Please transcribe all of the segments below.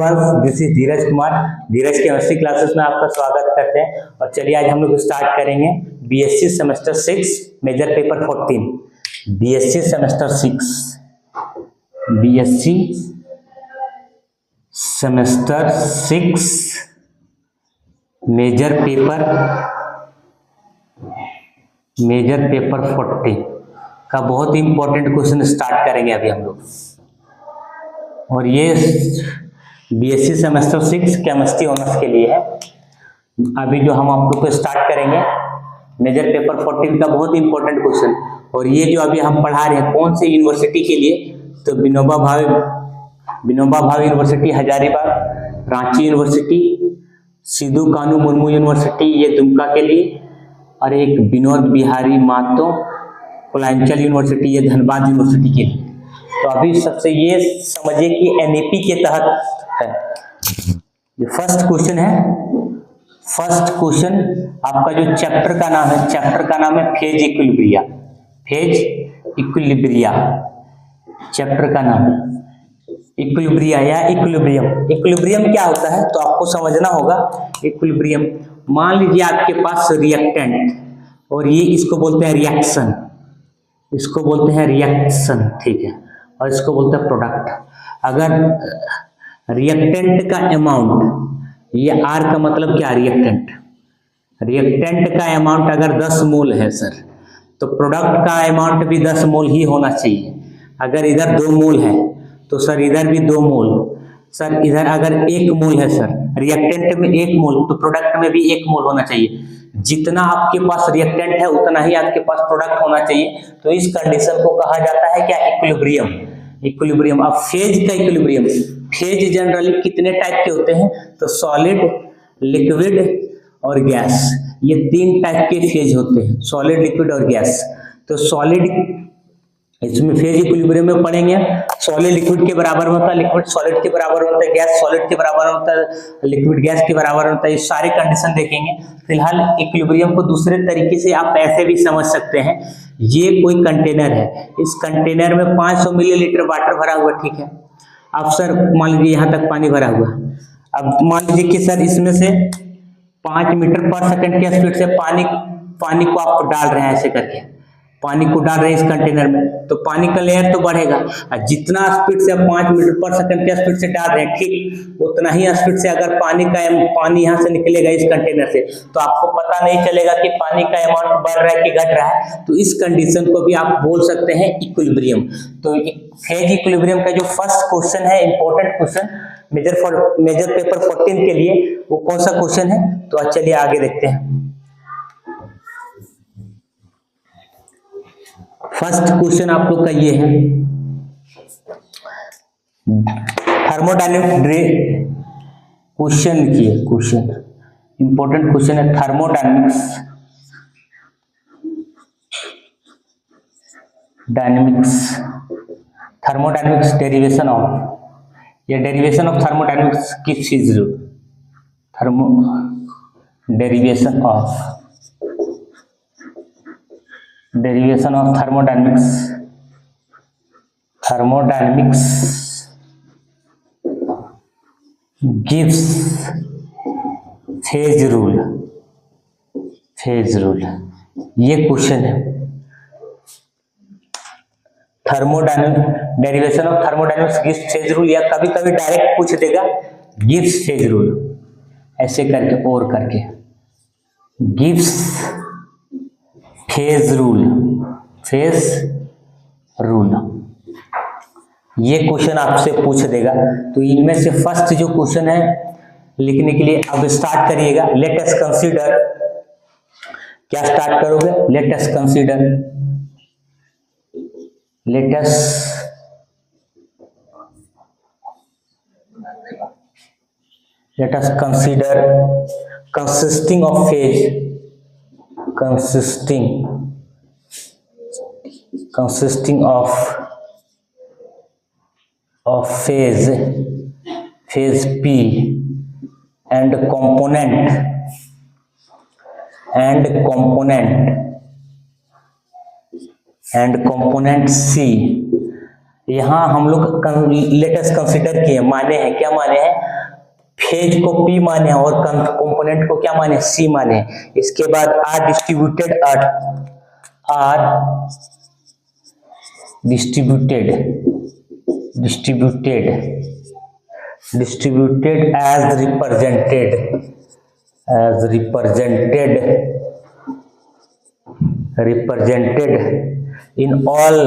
This is Dheeraj Kumar. Dheeraj chemistry classes में आपका स्वागत करते हैं। और चलिए आज हम लोग स्टार्ट करेंगे BSc semester 6 major paper 14। BSc semester 6 BSc semester 6 major paper 14 का बहुत ही इंपॉर्टेंट क्वेश्चन स्टार्ट करेंगे अभी हम लोग। और ये बीएससी सेमेस्टर 6 केमिस्ट्री ऑनर्स के लिए है। अभी जो हम आप लोग को स्टार्ट करेंगे मेजर पेपर 14 का बहुत इंपॉर्टेंट क्वेश्चन। और ये जो अभी हम पढ़ा रहे हैं कौन से यूनिवर्सिटी के लिए, तो विनोबा भावे यूनिवर्सिटी हजारीबाग, रांची यूनिवर्सिटी, सिद्धू कानू मुर्मू यूनिवर्सिटी ये दुमका के लिए, और एक विनोद बिहारी महतो पूर्वांचल यूनिवर्सिटी ये धनबाद यूनिवर्सिटी के लिए। तो अभी सबसे ये समझिए कि एनईपी के तहत है। ये फर्स्ट क्वेश्चन है। फर्स्ट क्वेश्चन आपका जो चैप्टर का नाम है phase equilibria. Phase equilibria chapter का नाम है इक्विलिब्रिया या इक्विलिब्रियम। इक्विलिब्रियम क्या होता है तो आपको समझना होगा। इक्विलिब्रियम, मान लीजिए आपके पास रिएक्टेंट और ये इसको बोलते हैं रिएक्शन, इसको बोलते हैं रिएक्शन, ठीक है, और इसको बोलते हैं प्रोडक्ट। अगर रिएक्टेंट का अमाउंट, ये आर का मतलब क्या, रिएक्टेंट का अमाउंट अगर 10 मोल है सर, तो प्रोडक्ट का अमाउंट भी 10 मोल ही होना चाहिए। अगर इधर 2 मोल है तो सर इधर भी 2 मोल। सर इधर अगर 1 मोल है सर, रिएक्टेंट में 1 मोल, तो प्रोडक्ट में भी 1 मोल होना चाहिए। जितना आपके पास रिएक्टेंट है उतना ही आपके पास प्रोडक्ट होना चाहिए। तो इस कंडीशन को कहा जाता है क्या, इक्विलिब्रियम। इक्विलिब्रियम। अब फेज का इक्विलिब्रियम, फेज जनरली कितने टाइप के होते हैं, तो सॉलिड, लिक्विड और गैस, ये 3 टाइप के फेज होते हैं, सॉलिड, लिक्विड और गैस। तो सॉलिड, इसमें फेज इक्विलिब्रियम में पढ़ेंगे, सॉलिड लिक्विड के बराबर होता है, लिक्विड सॉलिड के बराबर होता है, गैस सॉलिड के बराबर होता है, लिक्विड गैस के बराबर होता है। ये सारे कंडीशन देखेंगे। फिलहाल इक्विलिब्रियम को दूसरे तरीके से आप ऐसे भी समझ सकते हैं। ये कोई कंटेनर है, इस कंटेनर में 500 मिलीलीटर वाटर भरा हुआ, ठीक है। अब सर मान लीजिए यहाँ तक पानी भरा हुआ। अब मान लीजिए कि सर इसमें से 5 मीटर पर सेकंड के स्पीड से पानी को आप डाल रहे हैं, ऐसे करके पानी को डाल रहे हैं इस कंटेनर में, तो पानी का लेयर तो बढ़ेगा। और जितना स्पीड से आप 5 मीटर पर सेकंड के स्पीड से डाल रहे हैं, ठीक उतना ही स्पीड से अगर पानी यहाँ से निकलेगा इस कंटेनर से, तो आपको पता नहीं चलेगा कि पानी का अमाउंट बढ़ रहा है कि घट रहा है। तो इस कंडीशन को भी आप बोल सकते हैं इक्विलिब्रियम। तो फेज इक्विलिब्रियम का जो फर्स्ट क्वेश्चन है, इंपॉर्टेंट क्वेश्चन मेजर पेपर 14 के लिए, वो कौन सा क्वेश्चन है, तो चलिए आगे देखते हैं। फर्स्ट क्वेश्चन आप लोग का ये है, थर्मोडायनेमिक क्वेश्चन की है। क्वेश्चन इंपॉर्टेंट क्वेश्चन है, थर्मोडायनेमिक्स डेरिवेशन ऑफ, ये डेरिवेशन ऑफ थर्मोडायनेमिक्स किस चीज, derivation of thermodynamics gives phase rule। ये क्वेश्चन है, derivation of thermodynamics gives phase rule, या कभी कभी डायरेक्ट पूछ देगा गिव्स फेज रूल, ऐसे करके और करके गिव्स फेज रूल, ये क्वेश्चन आपसे पूछ देगा। तो इनमें से फर्स्ट जो क्वेश्चन है लिखने के लिए अब स्टार्ट करिएगा। लेट अस कंसीडर, क्या स्टार्ट करोगे, let us consider consisting of phase, consisting of phase P and component C यहाँ हम लोग लेटेस्ट कंसिडर किए, माने हैं, क्या माने हैं, फेज को P माने हैं और कंपोनेंट को क्या माने, C माने हैं। इसके बाद are distributed as represented in all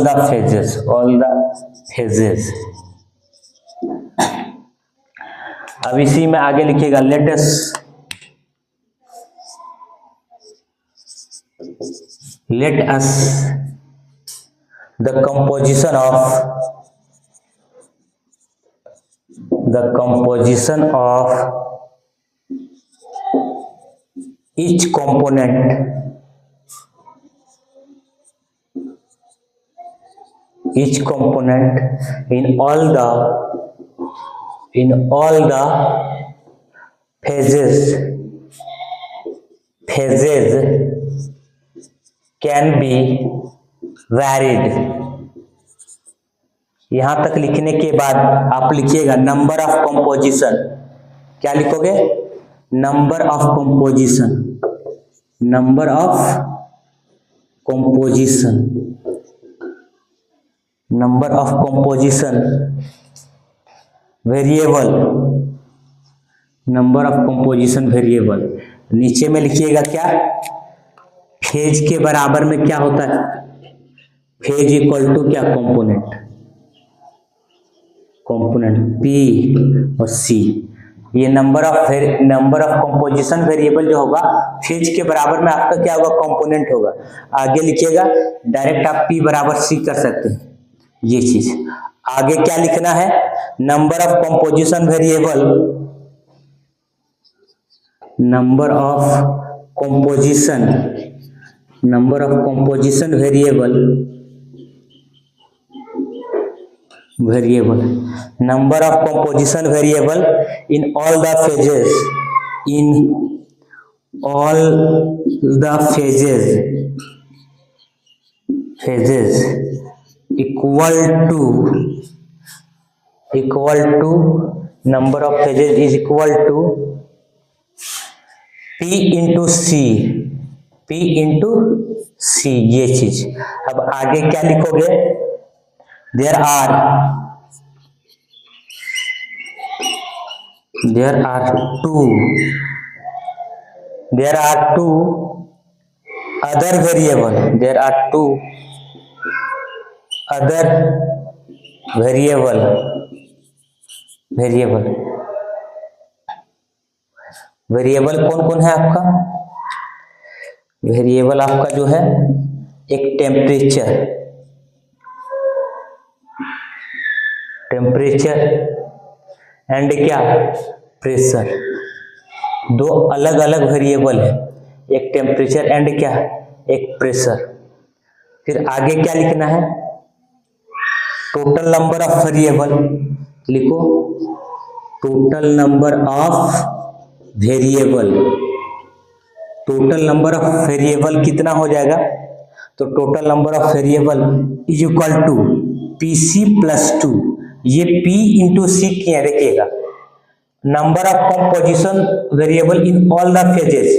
the phases। अब इसी में आगे लिखिएगा, let us the composition of each component in all the phases can be varied। यहां तक लिखने के बाद आप लिखिएगा नंबर ऑफ कंपोजिशन। क्या लिखोगे, नंबर ऑफ कंपोजिशन वेरिएबल। नीचे में लिखिएगा क्या, फेज के बराबर में क्या होता है, फेज इक्वल टू क्या, कंपोनेंट P और C। ये नंबर ऑफ कंपोजिशन वेरिएबल जो होगा फेज के बराबर में आपका क्या होगा, कंपोनेंट होगा। आगे लिखिएगा, डायरेक्ट आप P बराबर C कर सकते हैं, ये चीज। आगे क्या लिखना है, number of composition variable in all the phases equal to number of phases is equal to P into C, ये चीज। अब आगे क्या लिखोगे, there are two other variable कौन कौन है आपका, वेरिएबल आपका जो है, एक टेम्परेचर एंड क्या, प्रेशर। दो अलग अलग वेरिएबल है, एक टेम्परेचर एंड क्या, एक प्रेशर। फिर आगे क्या लिखना है, टोटल नंबर ऑफ वेरिएबल लिखो, टोटल नंबर ऑफ वेरिएबल कितना हो जाएगा, तो total number of variable is equal to PC+2। ये P इंटू C किया, देखिएगा। Number of composition variable in all the phases,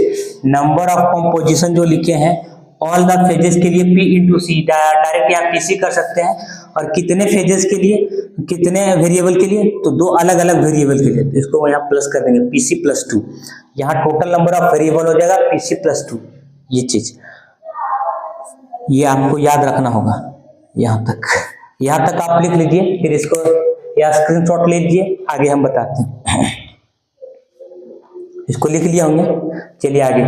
number of composition जो लिखे हैं ऑल द फेजेस के लिए P इंटू C, डायरेक्ट यहाँ PC कर सकते हैं। और कितने फेजेस के लिए, कितने वेरिएबल के लिए, तो दो अलग अलग वेरिएबल के लिए, तो इसको यहाँ प्लस कर देंगे PC+2। यहाँ टोटल नंबर ऑफ वेरिएबल हो जाएगा PC+2, ये चीज। ये आपको याद रखना होगा। यहाँ तक आप लिख लीजिए, फिर इसको या स्क्रीनशॉट ले लीजिए, आगे हम बताते हैं। इसको लिख लिया होंगे, चलिए आगे।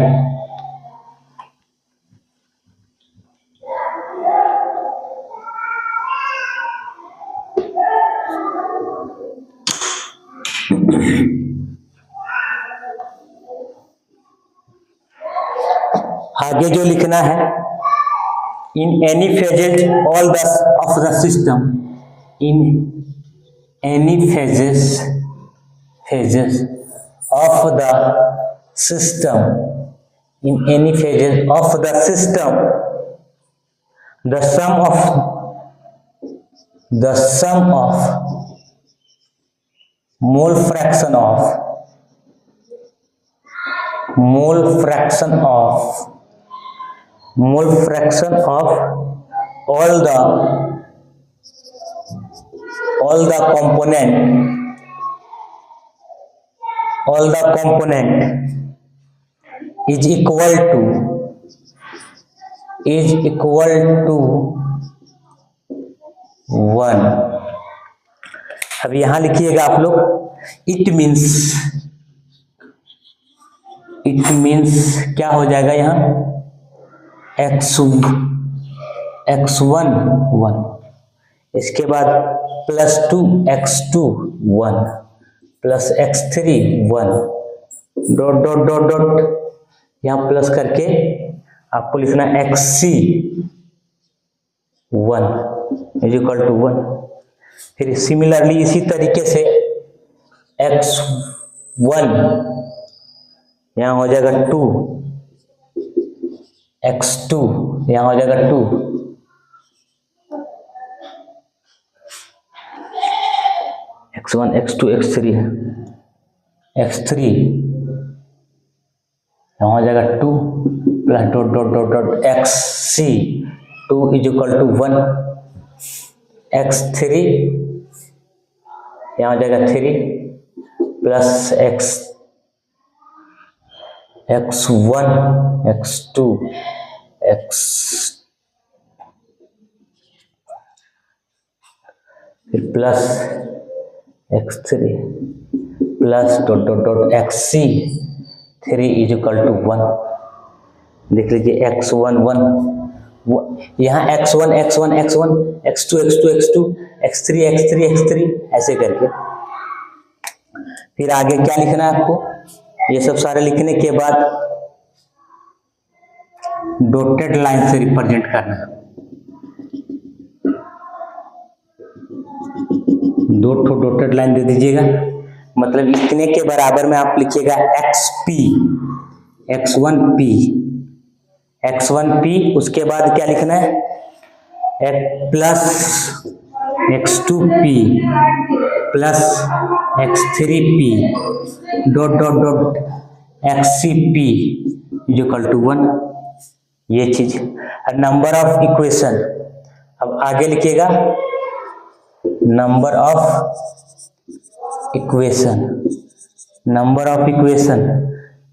आगे जो लिखना है, in any phases all the of the system, in any phases of the system, in any phases of the system, the sum of the sum of mole fraction of all the component is equal to 1। अब यहां लिखिएगा आप लोग, it means क्या हो जाएगा यहाँ, x1 1, इसके बाद +2 x2 1 plus x3 1 dot dot dot dot, यहाँ प्लस करके आपको लिखना xc 1 इज इक्वल टू 1। फिर सिमिलरली इसी तरीके से x1 यहाँ हो जाएगा 2, x2 यहाँ हो जाएगा 2, x1 x2 x3 यहाँ हो जाएगा 2 plus dot dot dot dot xc 2 is equal to 1, x3 यहाँ हो जाएगा 3 प्लस x1 x2 फिर plus x3 plus dot dot dot xc 3 is equal to 1। देख लीजिए x1 1, यहाँ x1 x1 x1 x2 x2 x2 x3 x3 x3 ऐसे करके। फिर आगे क्या लिखना है आपको, ये सब सारे लिखने के बाद डॉटेड लाइन से रिप्रेजेंट करना है। 2 डॉटेड लाइन दे दीजिएगा, मतलब इतने के बराबर में आप लिखिएगा x1p, उसके बाद क्या लिखना है, plus x2p plus x3p dot dot dot xcp is equal to 1, ये चीज। नंबर ऑफ इक्वेशन, अब आगे लिखिएगा number of equation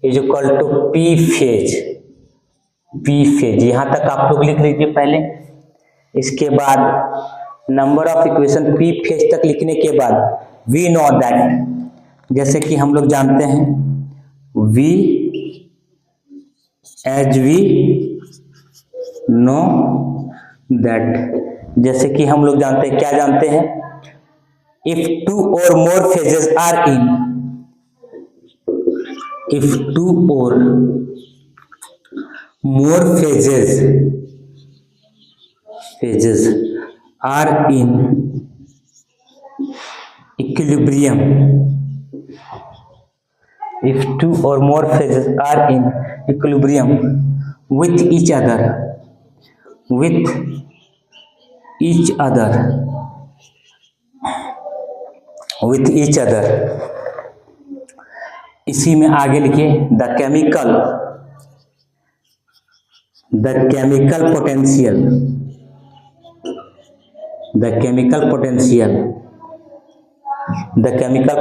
is equal to p phase. यहां तक आप लोग लिख लीजिए पहले। इसके बाद number of equation p phase तक लिखने के बाद वी नो दैट, जैसे कि हम लोग जानते हैं वी नो दैट, जैसे कि हम लोग जानते हैं, क्या जानते हैं, if 2 or more phases are in, if 2 or more phases are in equilibrium, if 2 or more phases are in equilibrium with each other, इसी में आगे लिखिए the chemical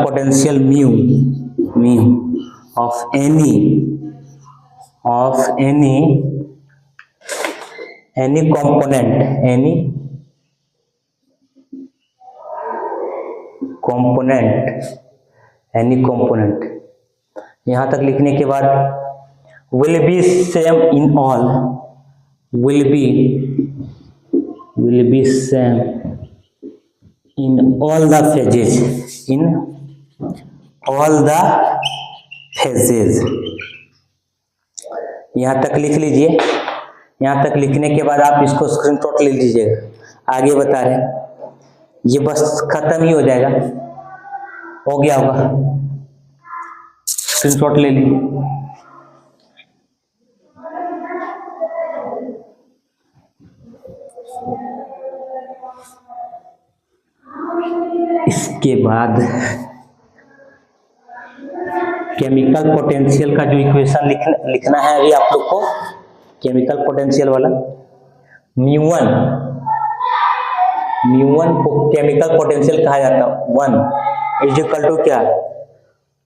potential mu of any component, यहां तक लिखने के बाद will be same in all, will be same in all the phases, यहां तक लिख लीजिए। यहां तक लिखने के बाद आप इसको स्क्रीनशॉट ले लीजिएगा। आगे बता रहे हैं, ये बस खत्म ही हो जाएगा, हो गया होगा, स्क्रीनशॉट ले लीजिए। इसके बाद केमिकल पोटेंशियल का जो इक्वेशन लिखना है अभी आप लोग को, केमिकल पोटेंशियल वाला म्यू1 को केमिकल पोटेंशियल कहा जाता है। 1 इज इक्वल टू क्या,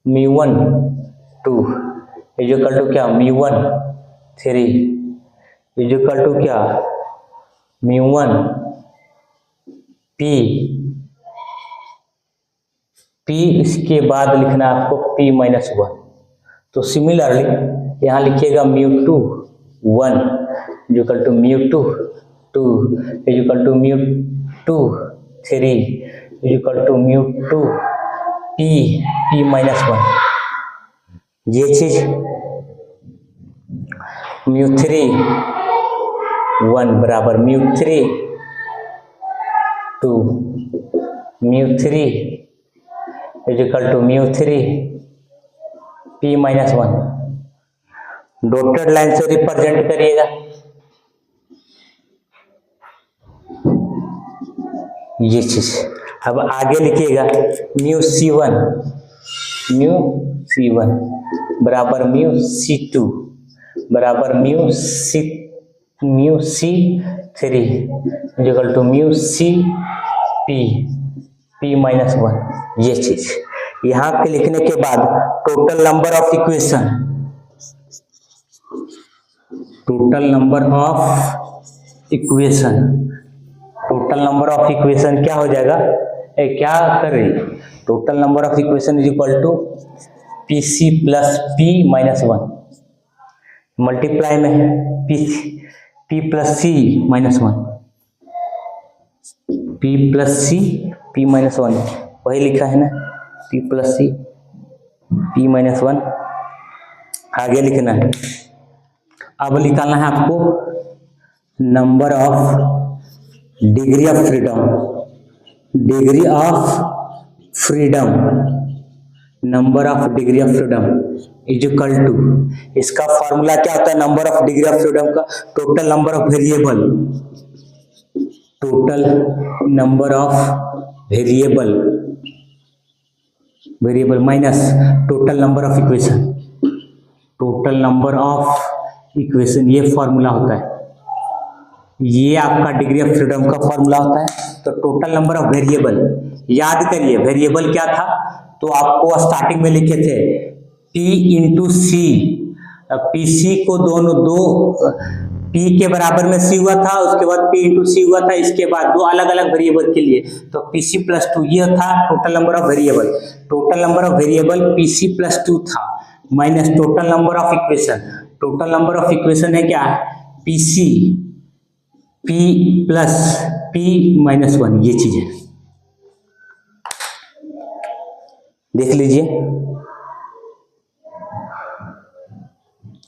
म्यू1 2 इज इक्वल टू क्या, म्यू1 3 इज इक्वल टू क्या, म्यू1 P इसके बाद लिखना आपको P-1। तो सिमिलरली यहाँ लिखिएगा म्यू2 1 इक्वल टू म्यू2 2 इक्वल टू म्यू2 3 इक्वल टू म्यू2 P-1। ये चीज म्यू3 1 बराबर म्यू3 2 म्यू3 इक्वल टू म्यू3 P-1। डॉटेड लाइन से रिप्रेजेंट करिएगा। ये चीज अब आगे लिखिएगा म्यू C1 बराबर म्यू C2 बराबर mu C3 equal to mu P-1। ये चीज यहाँ पे लिखने के बाद टोटल नंबर ऑफ इक्वेशन, क्या हो जाएगा, क्या कर रही, total number of equation is equal to PC plus P-1 multiply में है P plus C-1 P plus C P-1 वही लिखा है ना, P प्लस C P-1 आगे लिखना है। अब निकालना है आपको number of degree of freedom, number of degree of freedom is equal to, इसका फॉर्मूला क्या होता है number of degree of freedom का, total number of variable minus total number of equation, ये फॉर्मूला होता है, ये आपका डिग्री ऑफ फ्रीडम का फॉर्मूला होता है। तो टोटल नंबर ऑफ वेरिएबल, याद करिए वेरिएबल क्या था, तो आपको स्टार्टिंग में लिखे थे P इंटू सी, PC को दो P के बराबर में C हुआ था, उसके बाद P इंटू सी हुआ था, इसके बाद दो अलग अलग वेरिएबल के लिए तो PC प्लस 2 ये था total number of variable PC plus 2 था, minus total number of equation है क्या, PC P प्लस P-1, ये चीज है, देख लीजिए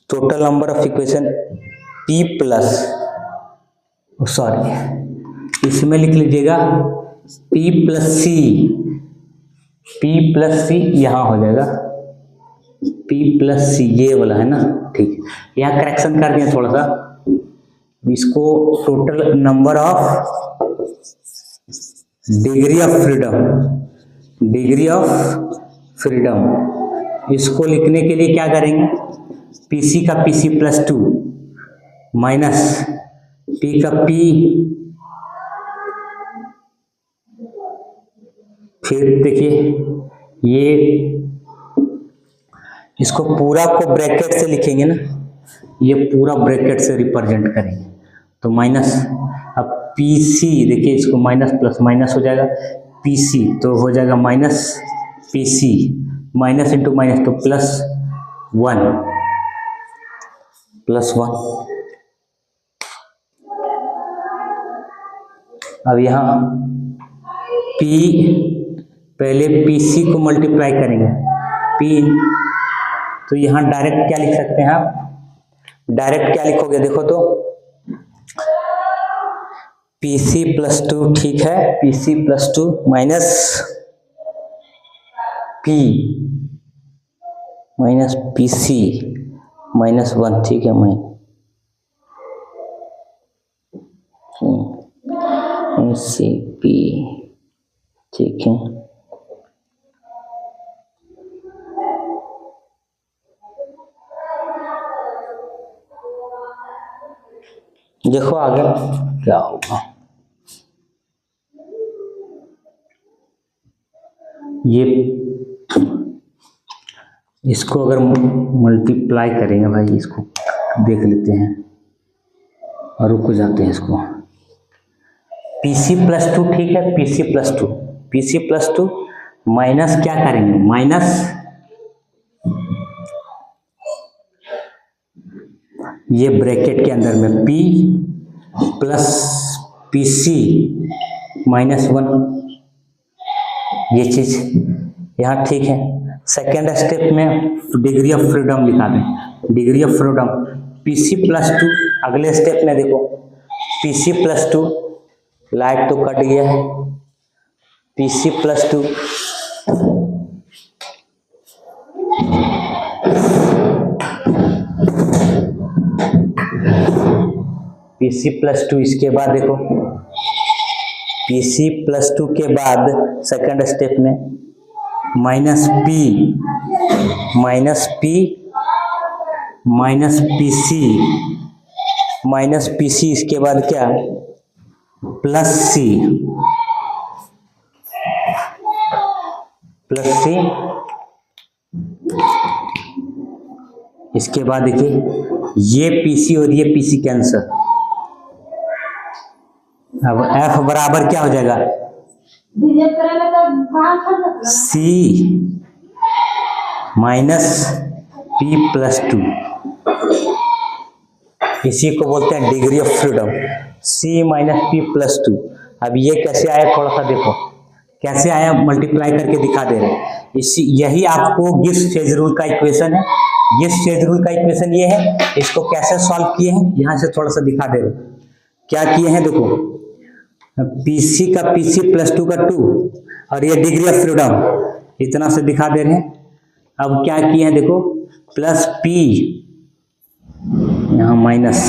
total number of equation P plus, sorry इसमें लिख लीजिएगा P प्लस C यहाँ हो जाएगा P प्लस C, ये वाला है ना, ठीक, यहाँ करेक्शन कर दिया थोड़ा सा, इसको total number of degree of freedom इसको लिखने के लिए क्या करेंगे, PC का PC प्लस 2 माइनस P का P, फिर देखिए ये इसको पूरा को ब्रैकेट से लिखेंगे ना, ये पूरा ब्रैकेट से रिप्रेजेंट करेंगे तो माइनस, अब PC देखिए इसको माइनस प्लस माइनस हो जाएगा, PC तो हो जाएगा minus PC, minus into minus तो +1 अब यहाँ P, पहले PC को मल्टीप्लाई करेंगे P, तो यहाँ डायरेक्ट क्या लिख सकते हैं आप, डायरेक्ट क्या लिखोगे देखो तो PC प्लस 2, ठीक है, PC plus 2 minus P minus PC -1, ठीक है, CP, ठीक है। देखो आगे क्या होगा। ये इसको अगर मल्टीप्लाई करेंगे भाई, इसको देख लेते हैं और रुक जाते हैं इसको। PC+2 ठीक है, PC+2 माइनस क्या करेंगे, माइनस ये ब्रैकेट के अंदर में P प्लस PC -1, ये चीज यहाँ ठीक है। सेकेंड स्टेप में डिग्री ऑफ फ्रीडम लिखा दें, डिग्री ऑफ फ्रीडम PC+2। अगले स्टेप में देखो PC+2, लाइट तो कट गया है, PC+2 PC+2, इसके बाद देखो PC+2 के बाद सेकंड स्टेप में माइनस PC, इसके बाद क्या, प्लस C, इसके बाद देखिए ये PC और ये PC कैंसर। अब F बराबर क्या हो जाएगा, C -P+2, इसी को बोलते हैं degree of freedom, C -P+2। अब ये कैसे आया, थोड़ा सा देखो कैसे आया, मल्टीप्लाई करके दिखा दे रहे हैं। इसी यही आपको गिब्स फेज रूल का इक्वेशन है। गिब्स फेज रूल का इक्वेशन ये है, इसको कैसे सॉल्व किए हैं यहाँ से थोड़ा सा दिखा दे रहे हैं। क्या किए हैं देखो, PC का PC+2 का 2 और ये डिग्री ऑफ फ्रीडम इतना से दिखा दे रहे हैं। अब क्या किए हैं देखो, प्लस P यहाँ minus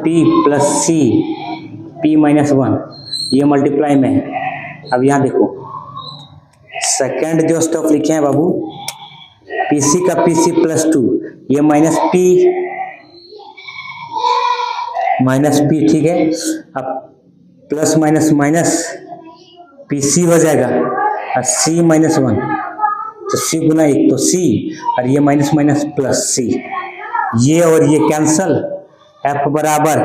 P plus C P -1, ये मल्टीप्लाई में है। अब यहाँ देखो सेकंड जो स्टेप लिखे हैं बाबू, PC का PC+2, ये माइनस P ठीक है। अब प्लस माइनस PC हो जाएगा और C -1, तो C गुना 1 तो C, और ये माइनस प्लस C, ये और ये कैंसल। F बराबर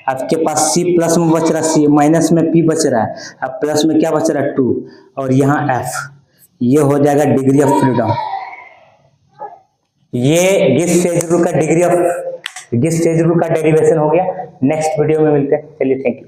आपके पास C प्लस में बच रहा, C माइनस में P बच रहा है, अब प्लस में क्या बच रहा है 2, और यहाँ F, ये हो जाएगा डिग्री ऑफ फ्रीडम। ये गिब्स फेज रूल का डेरिवेशन हो गया। नेक्स्ट वीडियो में मिलते हैं, चलिए थैंक यू।